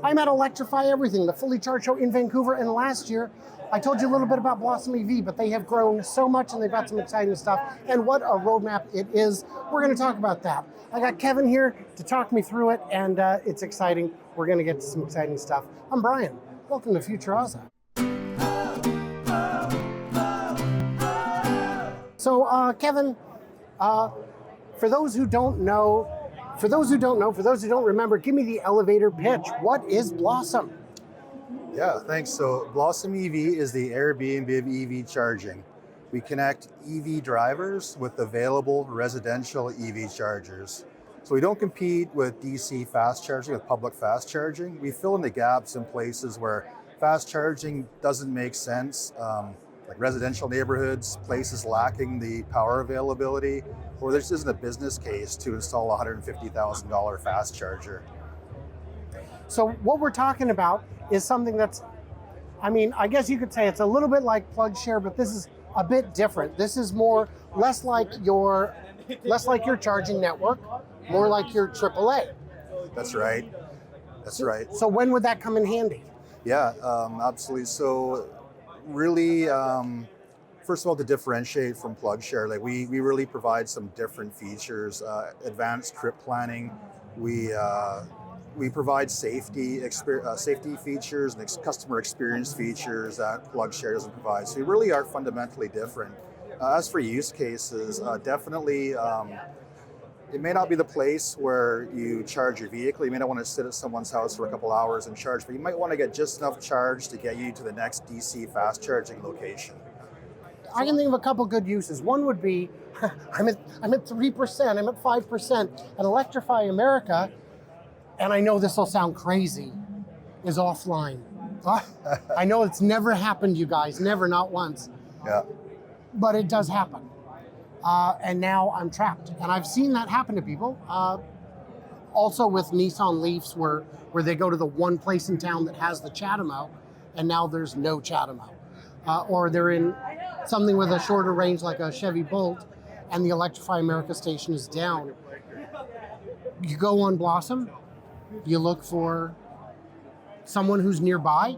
I'm at Electrify Everything, the fully charged show in Vancouver, and last year I told you a little bit about Blossom EV, but they have grown so much and they've got some exciting stuff, and what a roadmap it is. We're going to talk about that. I got Kevin here to talk me through it, and it's exciting. We're going to get to some exciting stuff. I'm Brian. Welcome to Future Ozza. So, Kevin, for those who don't remember, give me the elevator pitch. What is Blossom? Yeah, thanks. So Blossom EV is the Airbnb of EV charging. We connect EV drivers with available residential EV chargers. So we don't compete with DC fast charging, with public fast charging. We fill in the gaps in places where fast charging doesn't make sense, like residential neighborhoods, places lacking the power availability, or there just isn't a business case to install a $150,000 fast charger. So what we're talking about is something that's, I guess you could say it's a little bit like PlugShare, but this is a bit different. This is less like your charging network, more like your AAA. That's right. That's right. So when would that come in handy? Yeah, absolutely. So really, first of all, to differentiate from PlugShare, like we really provide some different features, advanced trip planning. We provide safety features and customer experience features that PlugShare doesn't provide. So we really are fundamentally different. As for use cases, definitely, it may not be the place where you charge your vehicle. You may not want to sit at someone's house for a couple hours and charge, but you might want to get just enough charge to get you to the next DC fast charging location. I can think of a couple good uses. One would be, I'm at 3%, I'm at 5%, at Electrify America, and I know this will sound crazy, is offline. I know it's never happened, you guys, never, not once. Yeah. But it does happen. And now I'm trapped. And I've seen that happen to people. Also with Nissan Leafs where they go to the one place in town that has the CHAdeMO, and now there's no CHAdeMO. Or they're in something with a shorter range like a Chevy Bolt, and the Electrify America station is down. You go on Blossom, you look for someone who's nearby,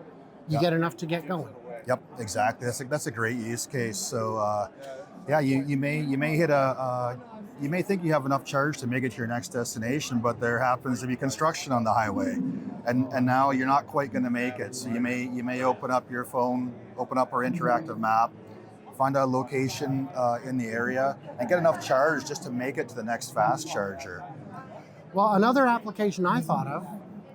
you get enough to get going. Yep, exactly. That's a great use case. So yeah, you may hit you may think you have enough charge to make it to your next destination, but there happens to be construction on the highway, and now you're not quite going to make it. So you may open up your phone, open up our interactive map, find a location in the area, and get enough charge just to make it to the next fast charger. Well, another application I thought of,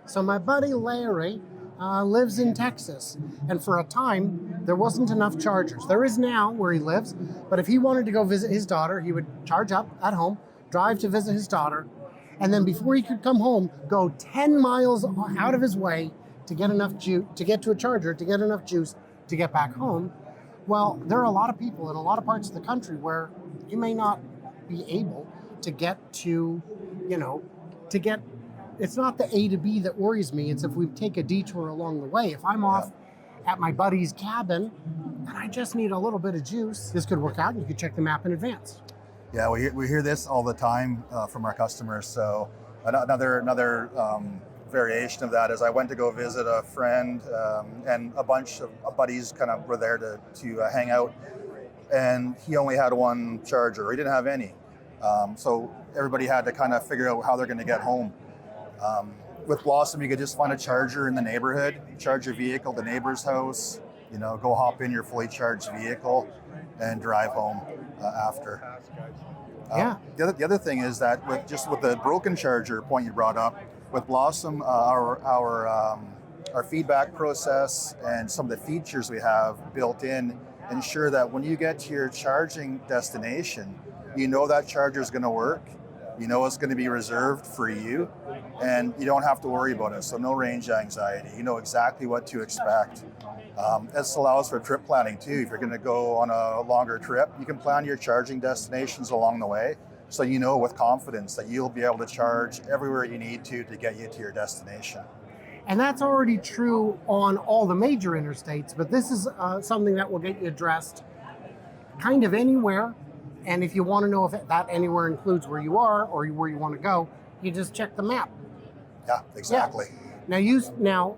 so my buddy Larry lives in Texas, and for a time there wasn't enough chargers. There is now where he lives, but if he wanted to go visit his daughter, he would charge up at home, drive to visit his daughter, and then before he could come home, go 10 miles out of his way to get enough juice, to get to a charger, to get enough juice to get back home. Well, there are a lot of people in a lot of parts of the country where you may not be able to get to, it's not the A to B that worries me. It's if we take a detour along the way. If I'm off at my buddy's cabin and I just need a little bit of juice, this could work out, and you could check the map in advance. Yeah, we hear this all the time from our customers. So another variation of that is I went to go visit a friend, and a bunch of buddies kind of were there to hang out, and he only had one charger. He didn't have any. So everybody had to kind of figure out how they're going to get home. With Blossom, you could just find a charger in the neighborhood, charge your vehicle at the neighbor's house, go hop in your fully charged vehicle and drive home after. Yeah. The other thing is that with the broken charger point you brought up, with Blossom, our feedback process and some of the features we have built in ensure that when you get to your charging destination, that charger is going to work. It's going to be reserved for you, and you don't have to worry about it. So no range anxiety. You know exactly what to expect. This allows for trip planning too. If you're going to go on a longer trip, you can plan your charging destinations along the way, so with confidence that you'll be able to charge everywhere you need to get you to your destination. And that's already true on all the major interstates, but this is something that will get you addressed kind of anywhere. And if you want to know if that anywhere includes where you are or where you want to go, you just check the map. Yeah, exactly. Now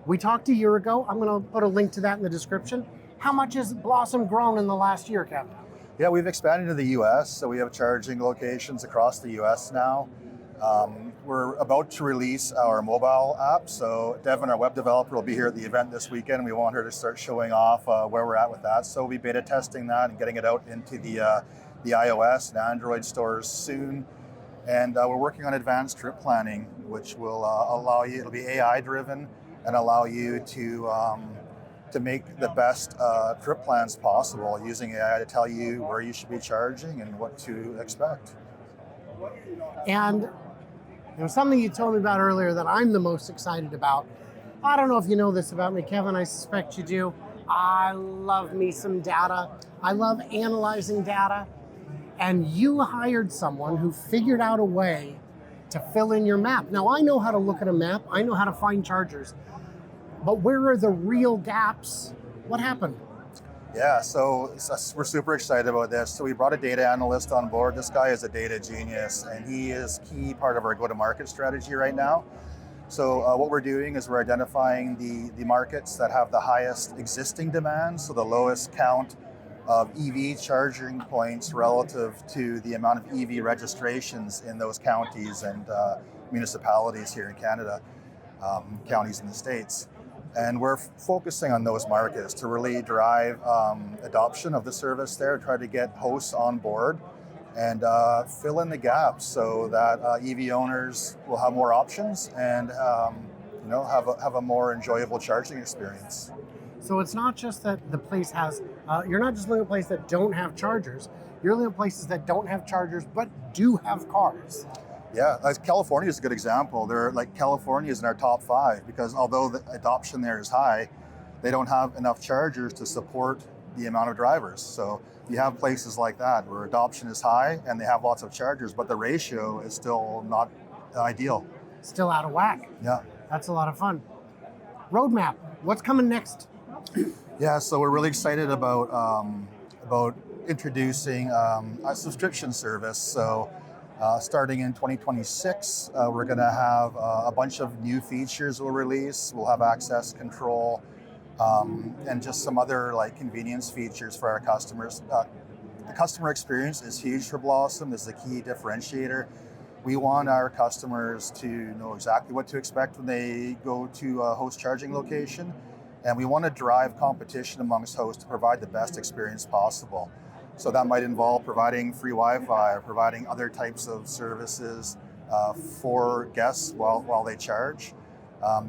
we talked a year ago. I'm going to put a link to that in the description. How much has Blossom grown in the last year, Kevin? Yeah, we've expanded to the US, so we have charging locations across the US now. We're about to release our mobile app, so Devin, our web developer, will be here at the event this weekend. We want her to start showing off where we're at with that. So we'll be beta testing that and getting it out into the iOS and Android stores soon. And we're working on advanced trip planning, which will allow you, it'll be AI driven and allow you to make the best trip plans possible using AI to tell you where you should be charging and what to expect. And there was something you told me about earlier that I'm the most excited about. I don't know if you know this about me, Kevin. I suspect you do. I love me some data. I love analyzing data. And you hired someone who figured out a way to fill in your map. Now, I know how to look at a map. I know how to find chargers. But where are the real gaps? What happened? Yeah, so we're super excited about this. So we brought a data analyst on board. This guy is a data genius, and he is key part of our go-to-market strategy right now. So what we're doing is we're identifying the markets that have the highest existing demand, so the lowest count of EV charging points relative to the amount of EV registrations in those counties and municipalities here in Canada, counties in the States. And we're focusing on those markets to really drive adoption of the service there, try to get hosts on board and fill in the gaps so that EV owners will have more options and have a more enjoyable charging experience. So it's not just that the place has, you're not just looking at places that don't have chargers, you're looking at places that don't have chargers but do have cars. Yeah, California is a good example. California is in our top 5 because although the adoption there is high, they don't have enough chargers to support the amount of drivers. So you have places like that where adoption is high and they have lots of chargers, but the ratio is still not ideal. Still out of whack. Yeah. That's a lot of fun. Roadmap, what's coming next? Yeah, so we're really excited about introducing a subscription service. So starting in 2026, we're going to have a bunch of new features we'll release. We'll have access control and just some other convenience features for our customers. The customer experience is huge for Blossom. This is a key differentiator. We want our customers to know exactly what to expect when they go to a host charging location. And we want to drive competition amongst hosts to provide the best experience possible. So that might involve providing free Wi-Fi or providing other types of services for guests while they charge.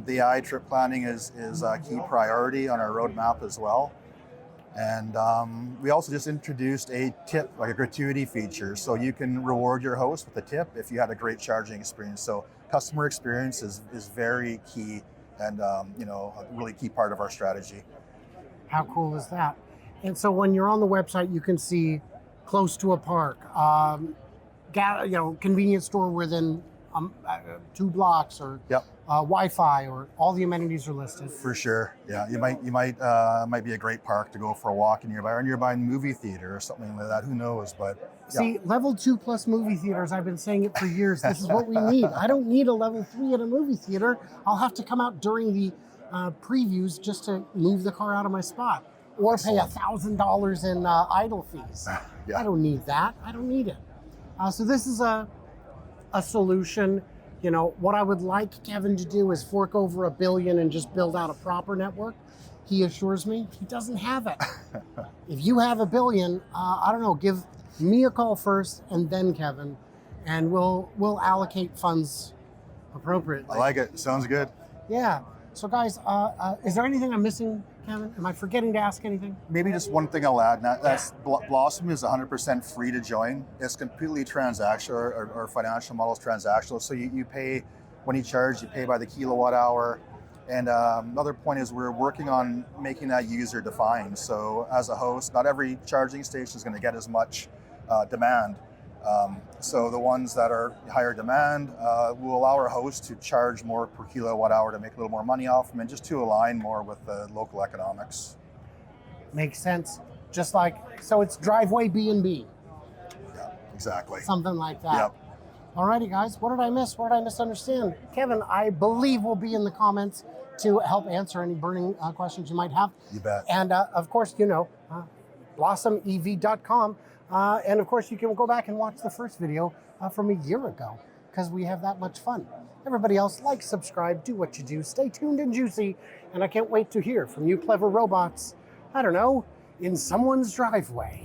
The AI trip planning is a key priority on our roadmap as well. And we also just introduced a tip, like a gratuity feature. So you can reward your host with a tip if you had a great charging experience. So customer experience is very key and a really key part of our strategy. How cool is that? And so when you're on the website, you can see close to a park, convenience store within 2 blocks, or Yep. Wi-Fi, or all the amenities are listed. For sure, yeah. You might be a great park to go for a walk in nearby, or nearby movie theater or something like that. Who knows? But yeah. See, level 2+ movie theaters. I've been saying it for years. This is what we need. I don't need a level 3 at a movie theater. I'll have to come out during the previews just to move the car out of my spot, or pay $1,000 in idle fees. Yeah. I don't need that. I don't need it. So this is a solution. What I would like Kevin to do is fork over $1 billion and just build out a proper network. He assures me he doesn't have it. If you have $1 billion, I don't know, give me a call first and then Kevin, and we'll allocate funds appropriately. I like it. Sounds good. Yeah. So guys, is there anything I'm missing, Kevin? Am I forgetting to ask anything? Maybe just one thing I'll add. That's Blossom is 100% free to join. It's completely transactional. Our financial model is transactional. So you pay, when you charge, you pay by the kilowatt hour. And another point is we're working on making that user defined. So as a host, not every charging station is going to get as much demand. So the ones that are higher demand will allow our host to charge more per kilowatt hour to make a little more money off them, and just to align more with the local economics. Makes sense. Just like, so it's driveway B&B. Yeah, exactly. Something like that. Yep. Alrighty, guys, what did I miss? What did I misunderstand? Kevin, I believe, will be in the comments to help answer any burning questions you might have. You bet. And of course, blossomev.com. And of course, you can go back and watch the first video from a year ago because we have that much fun. Everybody else, like, subscribe, do what you do, stay tuned and juicy. And I can't wait to hear from you clever robots, I don't know, in someone's driveway.